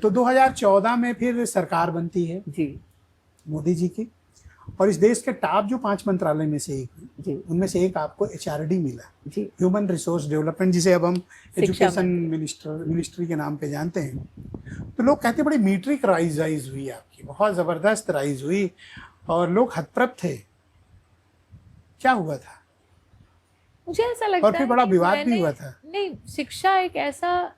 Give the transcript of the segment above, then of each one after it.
तो 2014 में फिर सरकार बनती है जी मोदी जी की, और इस देश के टॉप जो 5 मंत्रालय में से एक है, जी उनमें से एक आपको एचआरडी मिला, जी। ह्यूमन रिसोर्स डेवलपमेंट, जिसे अब हम शिक्षा एजुकेशन मिनिस्ट्री के नाम पे जानते हैं। तो लोग कहते हैं बड़ी मीट्रिक राइज हुई आपकी, बहुत जबरदस्त राइज हुई, और लोग हतप्रभ थे। क्या हुआ था? मुझे ऐसा और लगता फिर है बड़ा कि विवाद भी मैंने, हुआ था। नहीं, शिक्षा एक ऐसा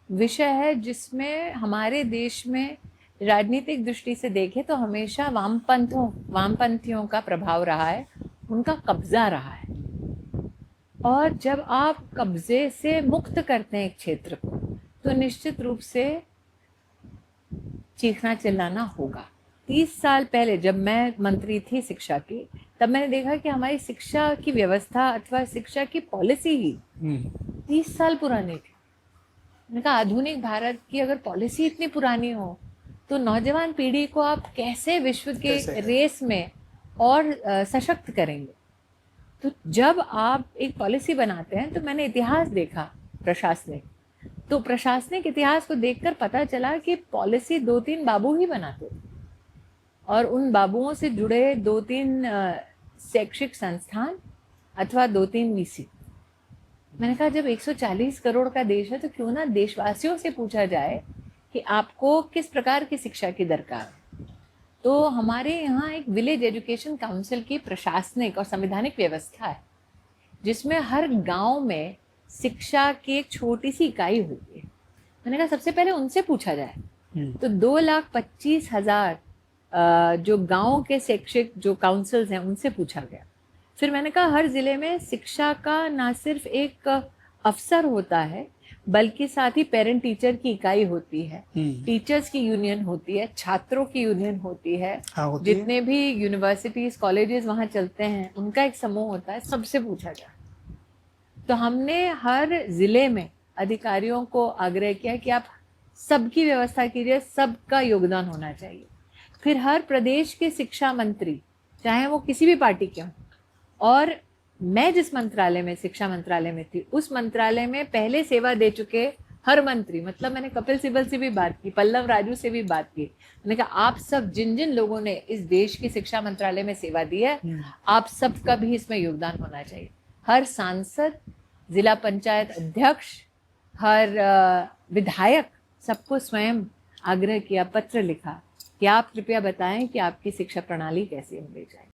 विषय है जिसमें हमारे देश में राजनीतिक दृष्टि से देखें तो हमेशा वामपंथियों का प्रभाव रहा है, उनका कब्जा रहा है। और जब आप कब्जे से मुक्त करते हैं एक क्षेत्र को, तो निश्चित रूप से चीखना चिल्लाना होगा। 30 साल पहले जब मैं मंत्री थी शिक्षा की, तब मैंने देखा कि हमारी शिक्षा की व्यवस्था अथवा शिक्षा की पॉलिसी ही 30 साल पुरानी थी। मैंने कहा आधुनिक भारत की अगर पॉलिसी इतनी पुरानी हो तो नौजवान पीढ़ी को आप कैसे विश्व के रेस में और सशक्त करेंगे। तो जब आप एक पॉलिसी बनाते हैं, तो मैंने इतिहास देखा प्रशासनिक, तो प्रशासनिक इतिहास को देखकर पता चला कि पॉलिसी 2-3 बाबू ही बनाते थे, और उन बाबुओं से जुड़े 2-3 शैक्षिक संस्थान अथवा 2-3 वीसी। मैंने कहा जब 140 करोड़ का देश है, तो क्यों ना देशवासियों से पूछा जाए कि आपको किस प्रकार की शिक्षा की दरकार है। तो हमारे यहाँ एक विलेज एजुकेशन काउंसिल की प्रशासनिक और संवैधानिक व्यवस्था है, जिसमें हर गांव में शिक्षा की एक छोटी सी इकाई होती है। मैंने कहा सबसे पहले उनसे पूछा जाए। तो 2,25,000 जो गांव के शैक्षिक जो काउंसिल्स हैं उनसे पूछा गया। फिर मैंने कहा हर जिले में शिक्षा का ना सिर्फ एक अफसर होता है, बल्कि साथ ही पेरेंट टीचर की इकाई होती है, टीचर्स की यूनियन होती है, छात्रों की यूनियन होती है, जितने भी यूनिवर्सिटीज कॉलेजेस वहाँ चलते हैं उनका एक समूह होता है, सबसे पूछा गया। तो हमने हर जिले में अधिकारियों को आग्रह किया कि आप सबकी व्यवस्था कीजिए, सबका योगदान होना चाहिए। फिर हर प्रदेश के शिक्षा मंत्री, चाहे वो किसी भी पार्टी के हों, और मैं जिस मंत्रालय में शिक्षा मंत्रालय में थी, उस मंत्रालय में पहले सेवा दे चुके हर मंत्री, मतलब मैंने कपिल सिब्बल से भी बात की, पल्लव राजू से भी बात की, मैंने कहा आप सब जिन जिन लोगों ने इस देश की शिक्षा मंत्रालय में सेवा दी है, आप सबका भी इसमें योगदान होना चाहिए। हर सांसद, जिला पंचायत अध्यक्ष, हर विधायक, सबको स्वयं आग्रह किया, पत्र लिखा कि आप कृपया बताएं कि आपकी शिक्षा प्रणाली कैसे होनी चाहिए।